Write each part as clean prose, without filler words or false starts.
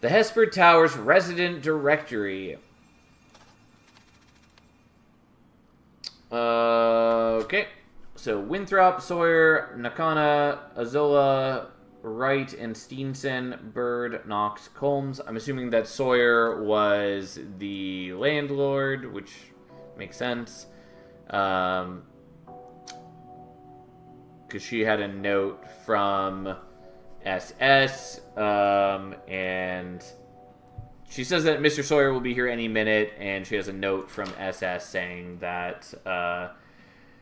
The Hesper Towers Resident Directory. Okay. So, Winthrop, Sawyer, Nakana, Azola, Wright, and Steenson, Bird, Knox, Combs. I'm assuming that Sawyer was the landlord, which makes sense. Because she had a note from SS, and she says that Mr. Sawyer will be here any minute, and she has a note from SS saying that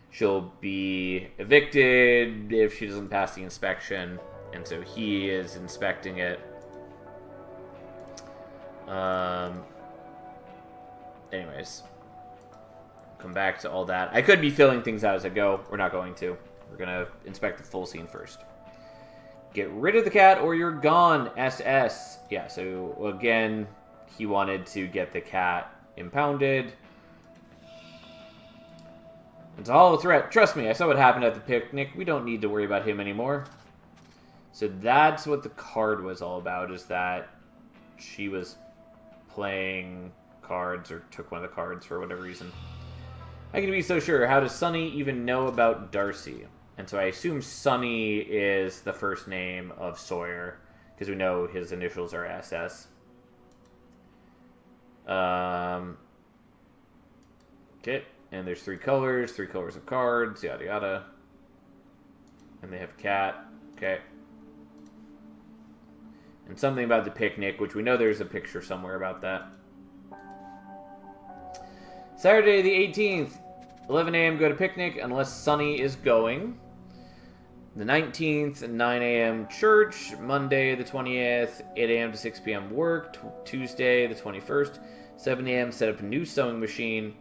she'll be evicted if she doesn't pass the inspection, and so he is inspecting it. Anyways, come back to all that. I could be filling things out as I go. We're not going to. We're going to inspect the full scene first. Get rid of the cat or you're gone, SS. Yeah, so again, he wanted to get the cat impounded. It's a hollow threat. Trust me, I saw what happened at the picnic. We don't need to worry about him anymore. So that's what the card was all about, is that she was playing cards or took one of the cards for whatever reason. I can be so sure. How does Sonny even know about Darcy? And so I assume Sonny is the first name of Sawyer, because we know his initials are SS. Okay, and there's three colors of cards, yada yada. And they have a cat, okay. And something about the picnic, which we know there's a picture somewhere about that. Saturday the 18th, 11 a.m. go to picnic unless Sonny is going. The 19th, 9 a.m. church. Monday the 20th, 8 a.m. to 6 p.m. work. Tuesday the 21st, 7 a.m. set up a new sewing machine.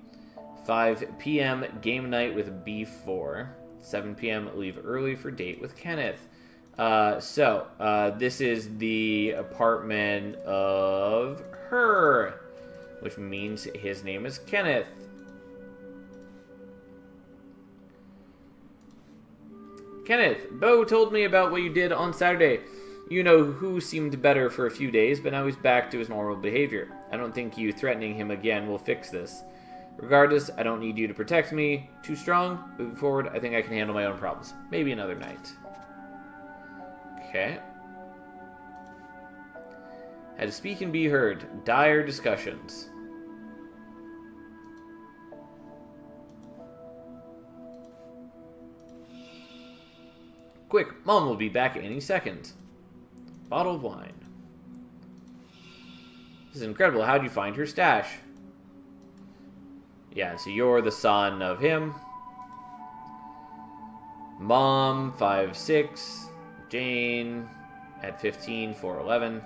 5 p.m. game night with B4. 7 p.m. leave early for date with Kenneth. This is the apartment of her, which means his name is Kenneth. Kenneth, Bo told me about what you did on Saturday. You know who seemed better for a few days, but now he's back to his normal behavior. I don't think you threatening him again will fix this. Regardless, I don't need you to protect me. Too strong? Moving forward, I think I can handle my own problems. Maybe another night. Okay. Had to speak and be heard. Dire discussions. Quick, Mom will be back any second. Bottle of wine. This is incredible. How'd you find her stash? Yeah, so you're the son of him. Mom, 5'6". Jane, at 15, 4'11".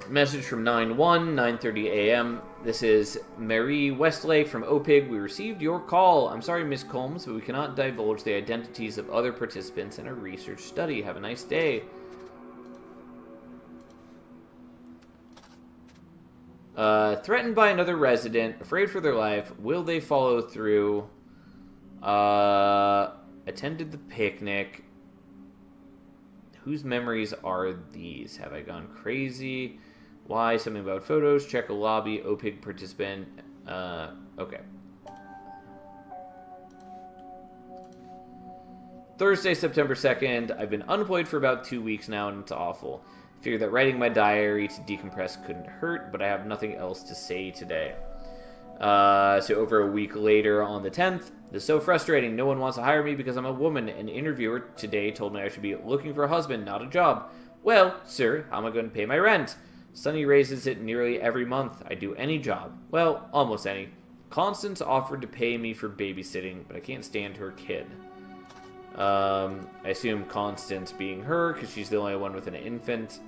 Message from 9-1, 9:30 a.m. This is Marie Westlake from OPIG. We received your call. I'm sorry, Miss Combs, but we cannot divulge the identities of other participants in a research study. Have a nice day. Threatened by another resident, afraid for their life. Will they follow through? Attended the picnic. Whose memories are these? Have I gone crazy? Why? Something about photos. Check a lobby. OPIG participant. Okay. Thursday, September 2nd. I've been unemployed for about 2 weeks now, and it's awful. I figured that writing my diary to decompress couldn't hurt, but I have nothing else to say today. So over a week later, on the 10th, this is so frustrating. No one wants to hire me because I'm a woman. An interviewer today told me I should be looking for a husband, not a job. Well, sir, how am I going to pay my rent? Sonny raises it nearly every month. I do any job. Well, almost any. Constance offered to pay me for babysitting, but I can't stand her kid. I assume Constance being her, because she's the only one with an infant.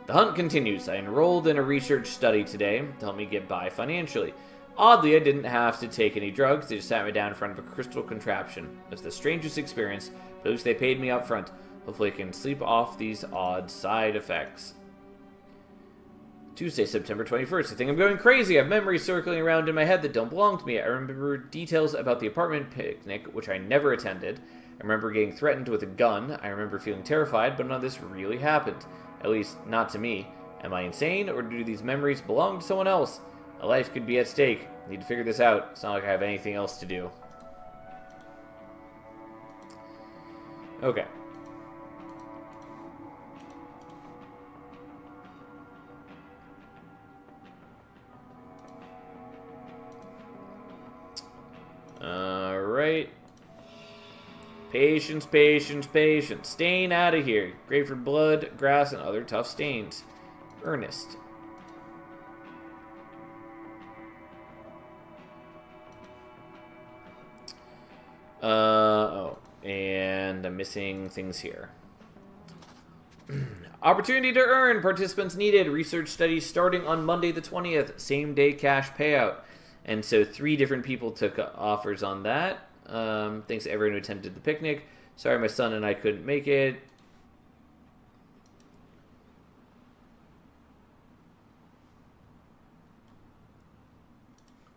The hunt continues. I enrolled in a research study today to help me get by financially. Oddly, I didn't have to take any drugs. They just sat me down in front of a crystal contraption. It was the strangest experience, but at least they paid me up front. Hopefully I can sleep off these odd side effects. Tuesday, September 21st. I think I'm going crazy. I have memories circling around in my head that don't belong to me. I remember details about the apartment picnic, which I never attended. I remember getting threatened with a gun. I remember feeling terrified, but none of this really happened. At least, not to me. Am I insane, or do these memories belong to someone else? A life could be at stake. I need to figure this out. It's not like I have anything else to do. Okay. Alright. Patience, patience, patience. Stain out of here. Great for blood, grass, and other tough stains. Ernest. Oh. And I'm missing things here. Opportunity to earn. Participants needed. Research studies starting on Monday the 20th. Same day cash payout. And so 3 different people took offers on that. Thanks to everyone who attended the picnic. Sorry my son and I couldn't make it.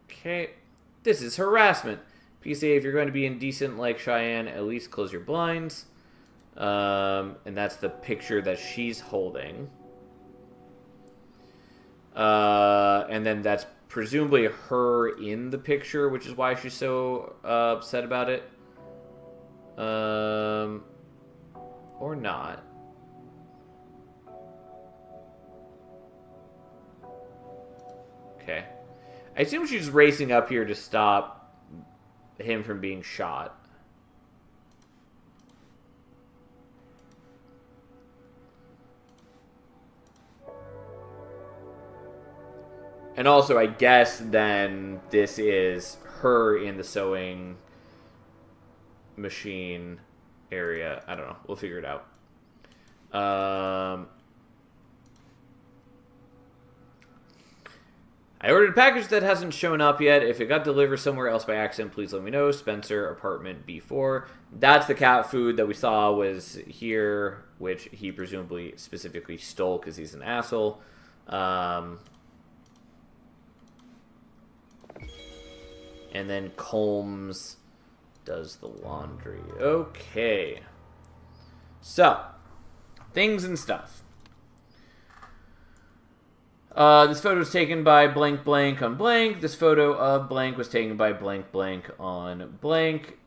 Okay. This is harassment. PSA, if you're going to be indecent like Cheyenne, at least close your blinds. And that's the picture that she's holding. And then that's presumably her in the picture, which is why she's so upset about it. Or not. Okay. I assume she's racing up here to stop him from being shot. And also, I guess then this is her in the sewing machine area. I don't know. We'll figure it out. I ordered a package that hasn't shown up yet. If it got delivered somewhere else by accident, please let me know. Spencer, apartment B4. That's the cat food that we saw was here, which he presumably specifically stole because he's an asshole. And then Combs does the laundry. Okay. So, things and stuff. This photo was taken by blank blank on blank. This photo of blank was taken by blank blank on blank.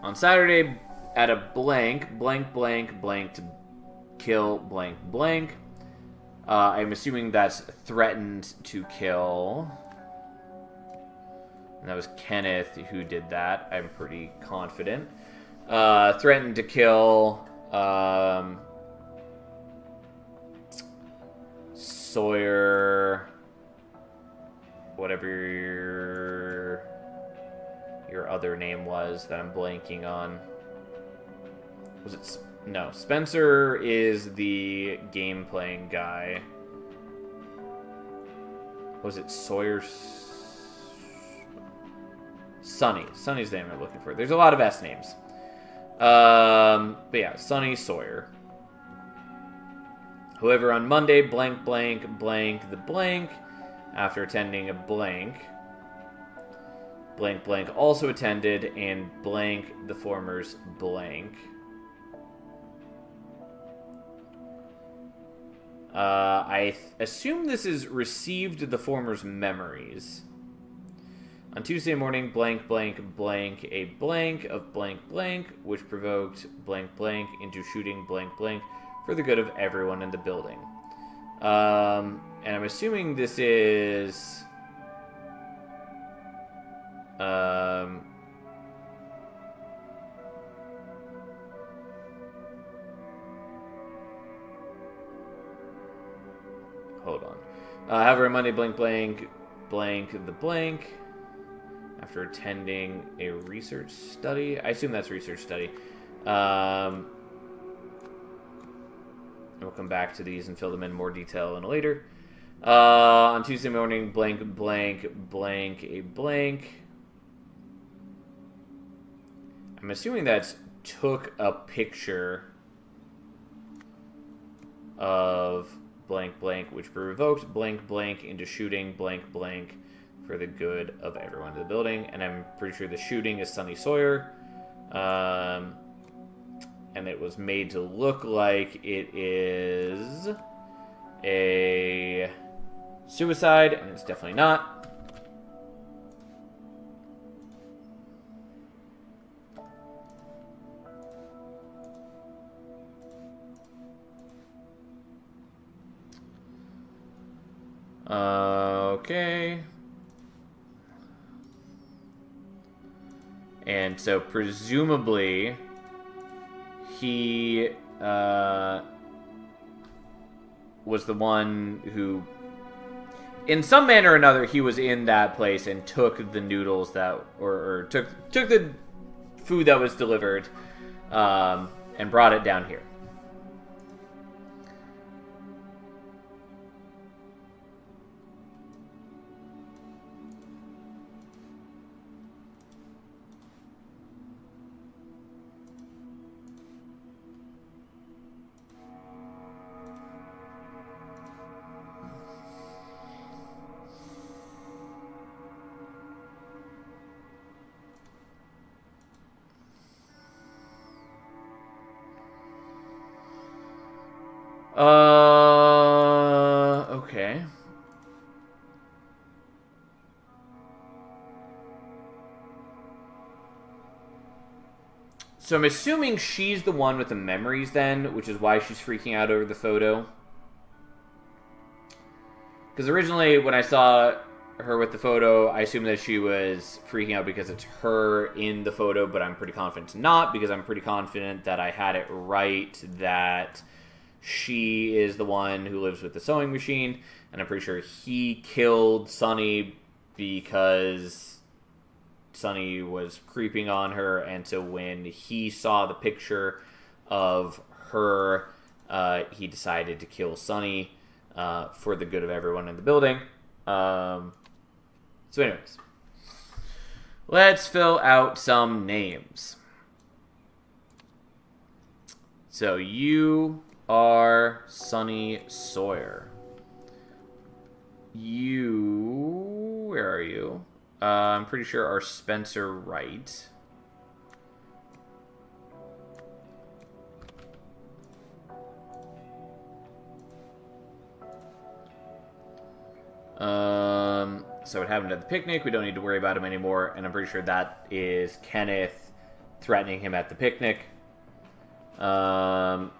On Saturday, at a blank, blank blank blank to kill blank blank. I'm assuming that's threatened to kill. And that was Kenneth who did that. I'm pretty confident. Threatened to kill Sawyer, whatever your other name was that I'm blanking on. Was it? No, Spencer is the game playing guy. Was it Sawyer? Sonny. Sonny's the name I'm looking for. There's a lot of S names. But yeah, Sonny Sawyer. However, on Monday, blank, blank, blank, the blank, after attending a blank, blank, blank also attended, and blank, the former's blank. I assume this is received the former's memories. On Tuesday morning, blank, blank, blank, a blank of blank, blank, which provoked blank, blank into shooting blank, blank for the good of everyone in the building. And I'm assuming this is... hold on. However, on Monday, blank, blank, blank, the blank... after attending a research study. I assume that's research study. We'll come back to these and fill them in more detail in later. On Tuesday morning, blank, blank, blank, a blank. I'm assuming that's took a picture of blank, blank, which provoked blank, blank into shooting blank, blank for the good of everyone in the building. And I'm pretty sure the shooting is Sunny Sawyer. And it was made to look like it is a suicide, and it's definitely not. Okay. And so presumably he was the one who, in some manner or another, he was in that place and took the noodles that, or took the food that was delivered, and brought it down here. Okay. So I'm assuming she's the one with the memories then, which is why she's freaking out over the photo. Because originally, when I saw her with the photo, I assumed that she was freaking out because it's her in the photo, but I'm pretty confident it's not, because I'm pretty confident that I had it right that she is the one who lives with the sewing machine, and I'm pretty sure he killed Sunny because Sunny was creeping on her, and so when he saw the picture of her, he decided to kill Sunny for the good of everyone in the building. So anyways, let's fill out some names. So you are Sunny Sawyer. You, where are you? I'm pretty sure are Spencer Wright. So what happened at the picnic, we don't need to worry about him anymore, and I'm pretty sure that is Kenneth threatening him at the picnic. And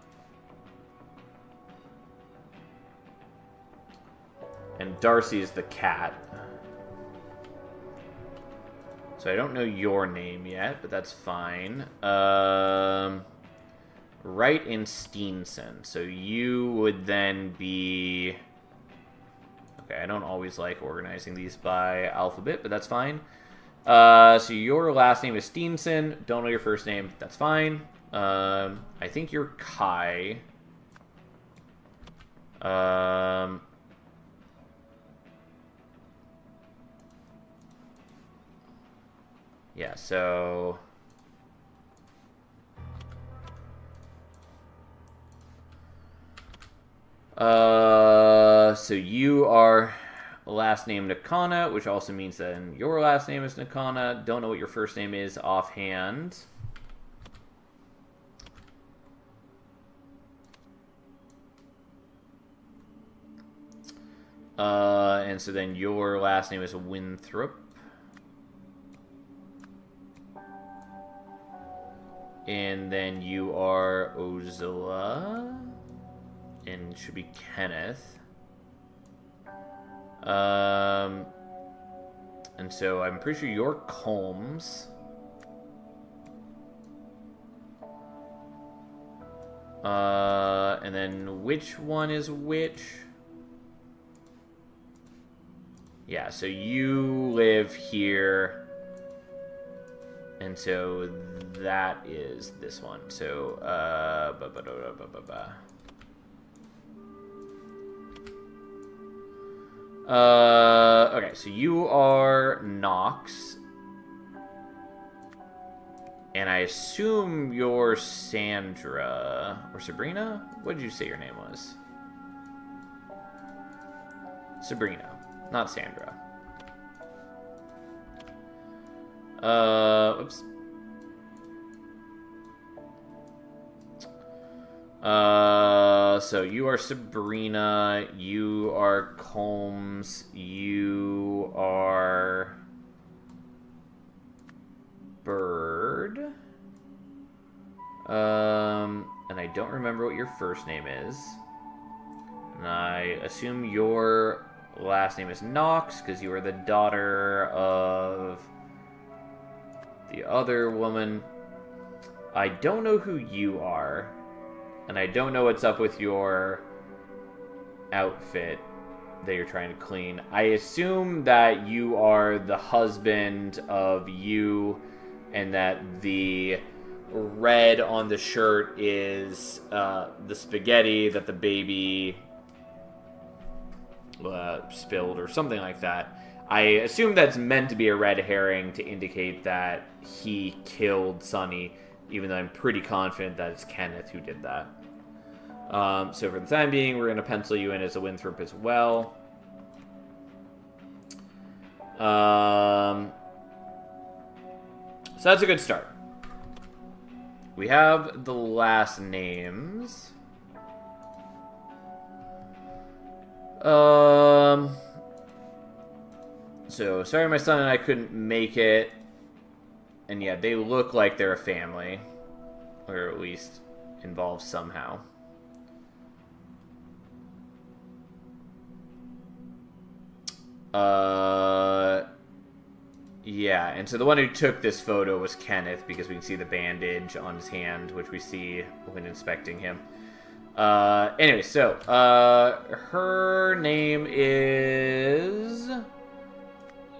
Darcy is the cat. So I don't know your name yet, but that's fine. Wright and Steenson. So you would then be... Okay, I don't always like organizing these by alphabet, but that's fine. So your last name is Steenson. Don't know your first name. That's fine. I think you're Kai. Yeah, so... So you are last name Nakana, which also means that your last name is Nakana. Don't know what your first name is offhand. And so then your last name is Winthrop. And then you are Ozilla. And should be Kenneth. And so I'm pretty sure you're Combs. And then which one is which? Yeah, so you live here. And so that is this one. So, Okay, so you are Nox. And I assume you're Sandra. Or Sabrina? What did you say your name was? Sabrina, not Sandra. Oops. So you are Sabrina, you are Combs, you are Bird. And I don't remember what your first name is. And I assume your last name is Knox, because you are the daughter of the other woman. I don't know who you are. And I don't know what's up with your outfit that you're trying to clean. I assume that you are the husband of you, and that the red on the shirt is the spaghetti that the baby spilled or something like that. I assume that's meant to be a red herring to indicate that he killed Sonny, even though I'm pretty confident that it's Kenneth who did that. So for the time being, we're going to pencil you in as a Winthrop as well. So that's a good start. We have the last names. So, sorry my son and I couldn't make it. And yeah, they look like they're a family. Or at least involved somehow. Yeah, and so the one who took this photo was Kenneth, because we can see the bandage on his hand, which we see when inspecting him. Anyway, so, her name is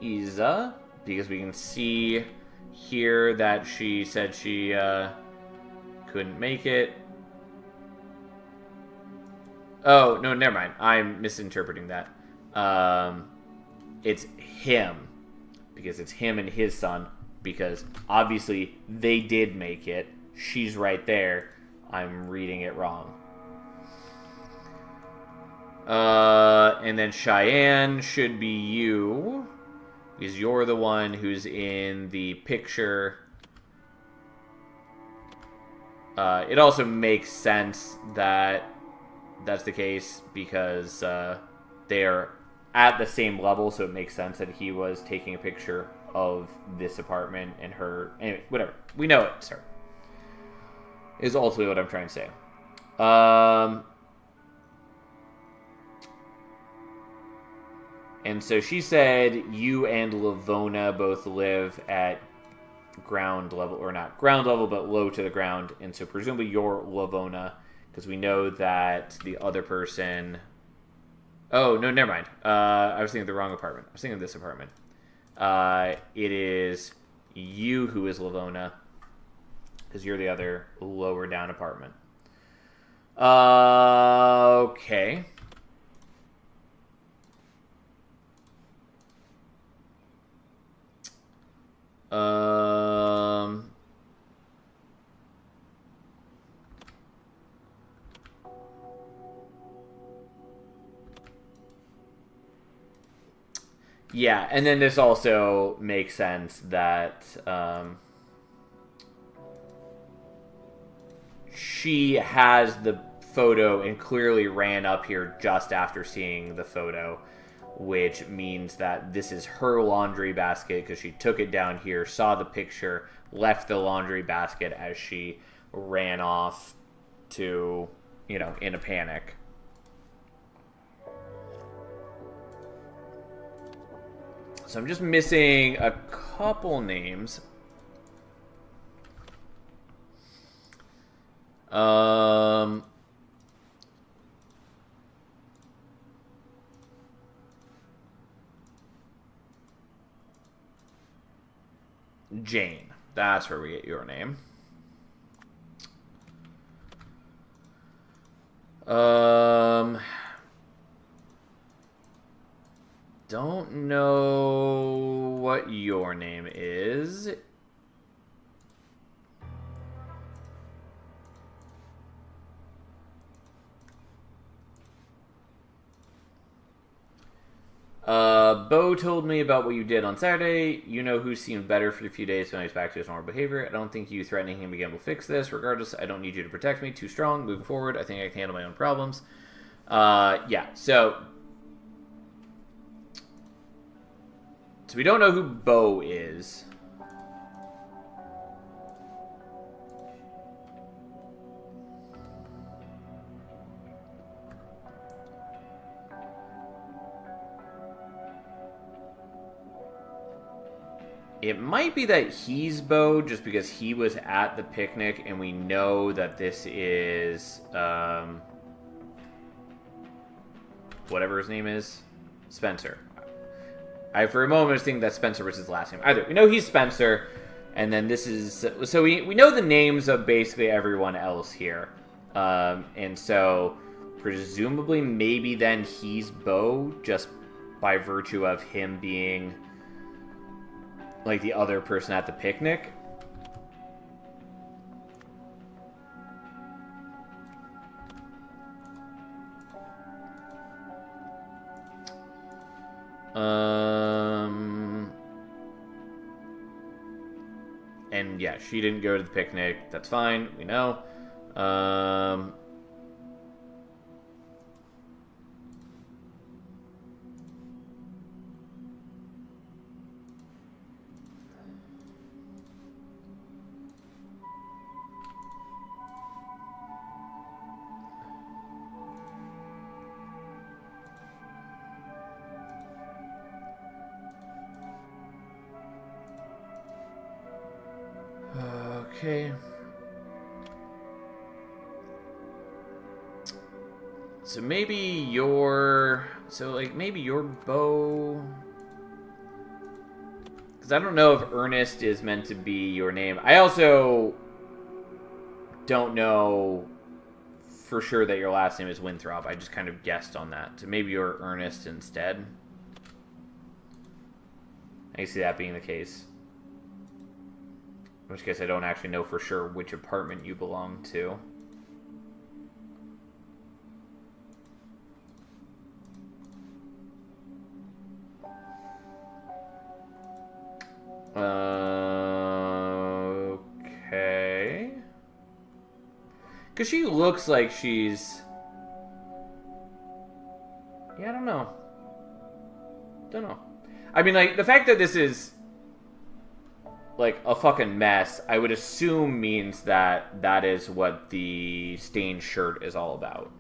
Isa, because we can see here that she said she, couldn't make it. Oh, no, never mind. I'm misinterpreting that. It's him, because it's him and his son, because obviously they did make it. She's right there. I'm reading it wrong. And then Cheyenne should be you, because you're the one who's in the picture. It also makes sense that that's the case, because they're at the same level, so it makes sense that he was taking a picture of this apartment and her. Anyway, whatever. We know it, sir. Is ultimately what I'm trying to say. And so she said you and Lavona both live at ground level, or not ground level, but low to the ground. And so presumably you're Lavona, because we know that the other person... Oh, no, never mind. I was thinking of the wrong apartment. I was thinking of this apartment. It is you who is Lavona, because you're the other lower down apartment. Okay. Yeah, and then this also makes sense that she has the photo and clearly ran up here just after seeing the photo, which means that this is her laundry basket, because she took it down here, saw the picture, left the laundry basket as she ran off to, in a panic. So I'm just missing a couple names. Jane. That's where we get your name. don't know what your name is. Bo told me about what you did on Saturday. You know who seemed better for a few days when he's back to his normal behavior. I don't think you threatening him again will fix this. Regardless, I don't need you to protect me. Too strong. Moving forward, I think I can handle my own problems. Yeah, so we don't know who Bo is. It might be that he's Bo just because he was at the picnic and we know that this is whatever his name is, Spencer. I for a moment was thinking that Spencer was his last name. Either we know he's Spencer, and then this is so we know the names of basically everyone else here, and so presumably maybe then he's Bo just by virtue of him being like the other person at the picnic. And yeah, she didn't go to the picnic. That's fine. We know. Okay. So maybe you're... maybe you're Bo... Because I don't know if Ernest is meant to be your name. I also don't know for sure that your last name is Winthrop. I just kind of guessed on that. So maybe you're Ernest instead. I can see that being the case. In which case I don't actually know for sure which apartment you belong to. Okay. Because she looks like she's... Yeah, I don't know. Don't know. I mean, like, the fact that this is like a fucking mess, I would assume means that that is what the stained shirt is all about.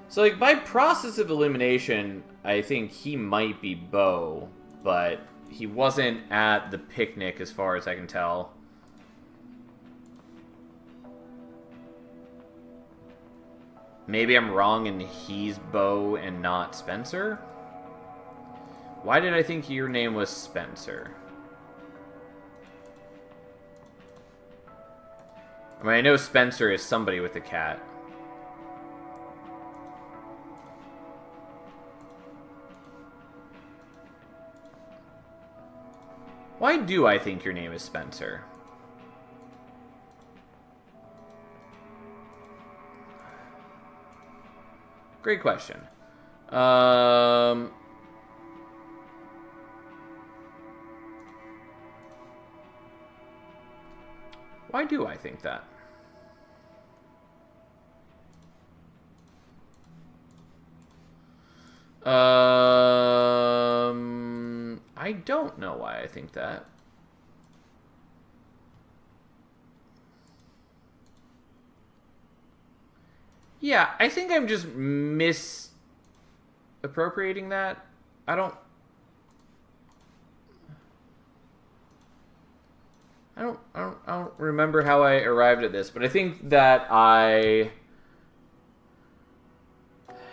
So, like, by process of elimination, I think he might be Bo, but he wasn't at the picnic as far as I can tell. Maybe I'm wrong and he's Bo and not Spencer? Why did I think your name was Spencer? I mean, I know Spencer is somebody with a cat. Why do I think your name is Spencer? Great question. Why do I think that? I don't know why I think that. Yeah, I think I'm just misappropriating that. I don't... I don't remember how I arrived at this, but I think that I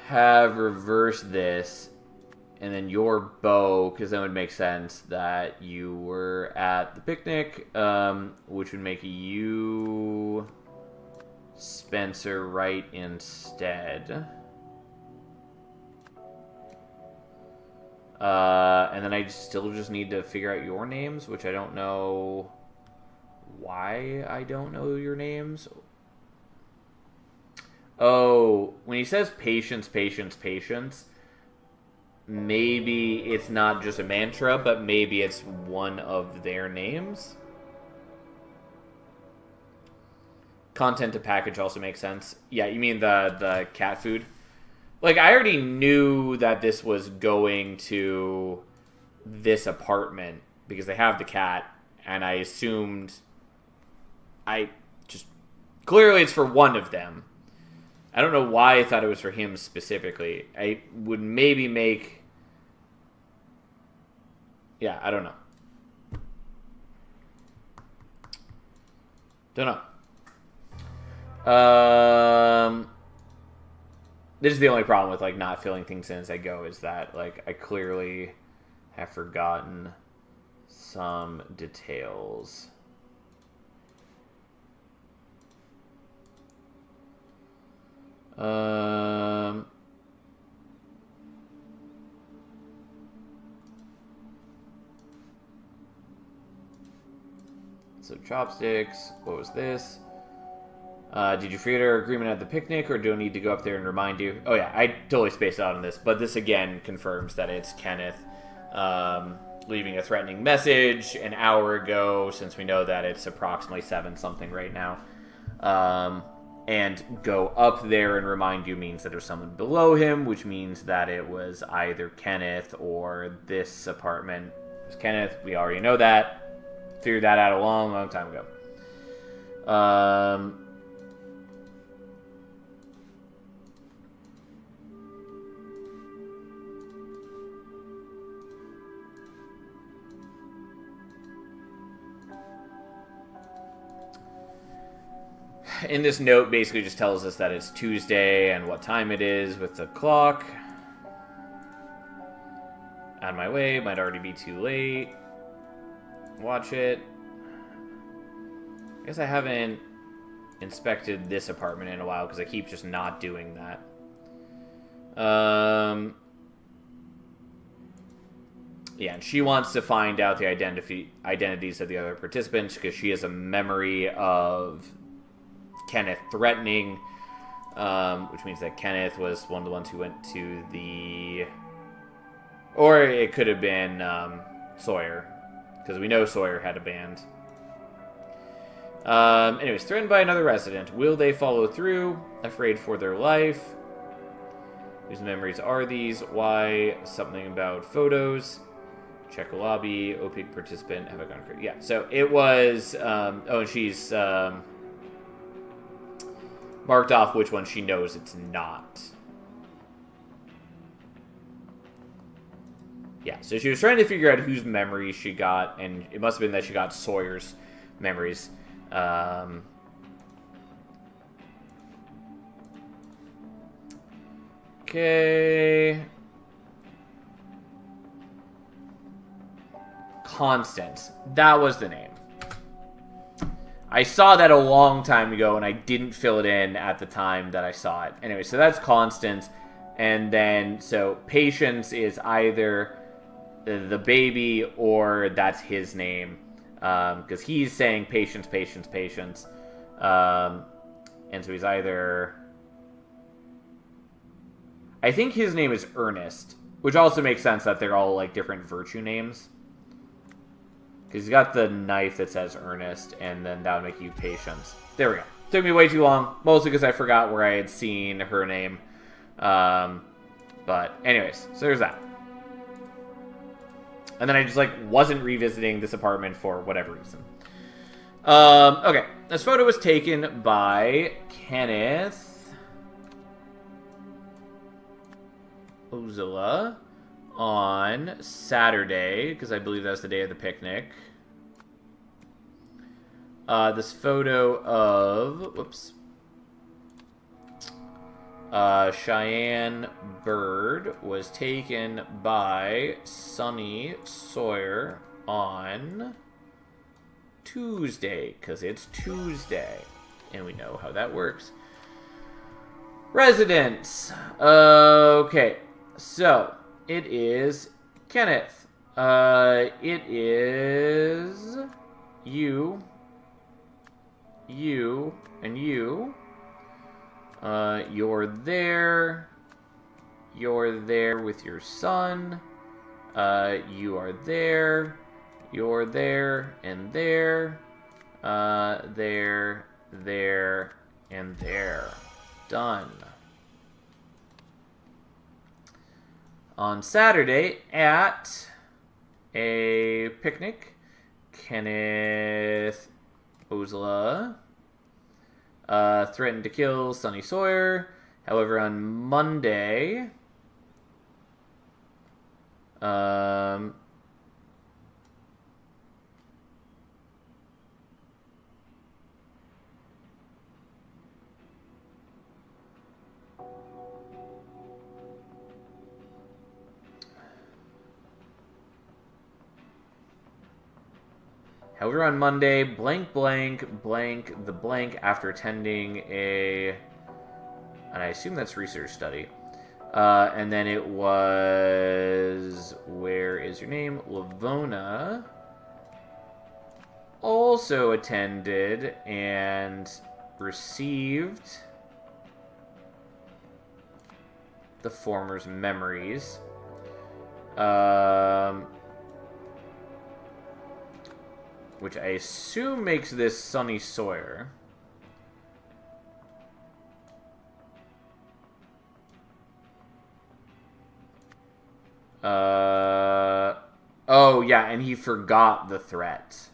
have reversed this, and then your bow, because that would make sense that you were at the picnic, which would make you Spencer right instead. And then I still just need to figure out your names, which I don't know why I don't know your names. Oh, when he says patience, patience, patience, maybe it's not just a mantra, but maybe it's one of their names. Content to package also makes sense. Yeah, you mean the cat food? Like, I already knew that this was going to this apartment because they have the cat, and I assumed clearly it's for one of them. I don't know why I thought it was for him specifically. I would maybe make... Yeah, I don't know. Don't know. This is the only problem with, like, not filling things in as I go, is that, like, I clearly have forgotten some details. So chopsticks, what was this? Did you forget our agreement at the picnic, or do I need to go up there and remind you? Oh yeah, I totally spaced out on this, but this again confirms that it's Kenneth leaving a threatening message an hour ago, since we know that it's approximately 7-something right now. And go up there and remind you means that there's someone below him, which means that it was either Kenneth or this apartment. It was Kenneth, we already know that. Figured that out a long, long time ago. And this note basically just tells us that it's Tuesday and what time it is with the clock. On my way, might already be too late. Watch it. I guess I haven't inspected this apartment in a while because I keep just not doing that. Yeah, and she wants to find out the identities of the other participants because she has a memory of Kenneth threatening, which means that Kenneth was one of the ones who went to the... Or it could have been Sawyer, because we know Sawyer had a band. Anyways, threatened by another resident. Will they follow through? Afraid for their life. Whose memories are these? Why? Something about photos. Check a lobby. OPIC participant. Have I gone crazy? Yeah, so it was... and she's... marked off which one she knows it's not. Yeah, so she was trying to figure out whose memories she got, and it must have been that she got Sawyer's memories. Okay. Constance. That was the name. I saw that a long time ago, and I didn't fill it in at the time that I saw it. Anyway, so that's Constance. And then, so Patience is either the baby or that's his name. Because he's saying Patience, Patience, Patience. And so he's either... I think his name is Ernest, which also makes sense that they're all, like, different virtue names. Because he's got the knife that says Ernest, and then that would make you Patience. There we go. Took me way too long, mostly because I forgot where I had seen her name. But anyways, so there's that. And then I just, like, wasn't revisiting this apartment for whatever reason. Okay. This photo was taken by Kenneth Ozilla on Saturday, because I believe that's the day of the picnic. This photo of... Whoops. Cheyenne Bird was taken by Sunny Sawyer on Tuesday, because it's Tuesday, and we know how that works. Residents. Okay, so it is Kenneth. It is you, and you. You're there. You're there with your son. You are there. You're there and there. There, and there. Done. On Saturday at a picnic, Kenneth Ozla threatened to kill Sunny Sawyer. However, on Monday, blank, the blank, after attending and I assume that's research study. And then it was, where is your name? Lavona also attended and received the former's memories. Which I assume makes this Sunny Sawyer. Oh, yeah, and he forgot the threat.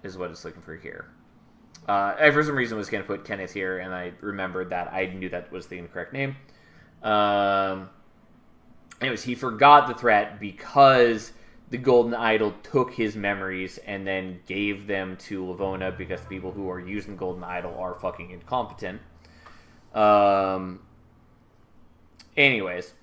Is what it's looking for here. I, for some reason, was going to put Kenneth here, and I remembered that. I knew that was the incorrect name. Anyways, he forgot the threat because the Golden Idol took his memories and then gave them to Lavona because the people who are using Golden Idol are fucking incompetent. Anyways,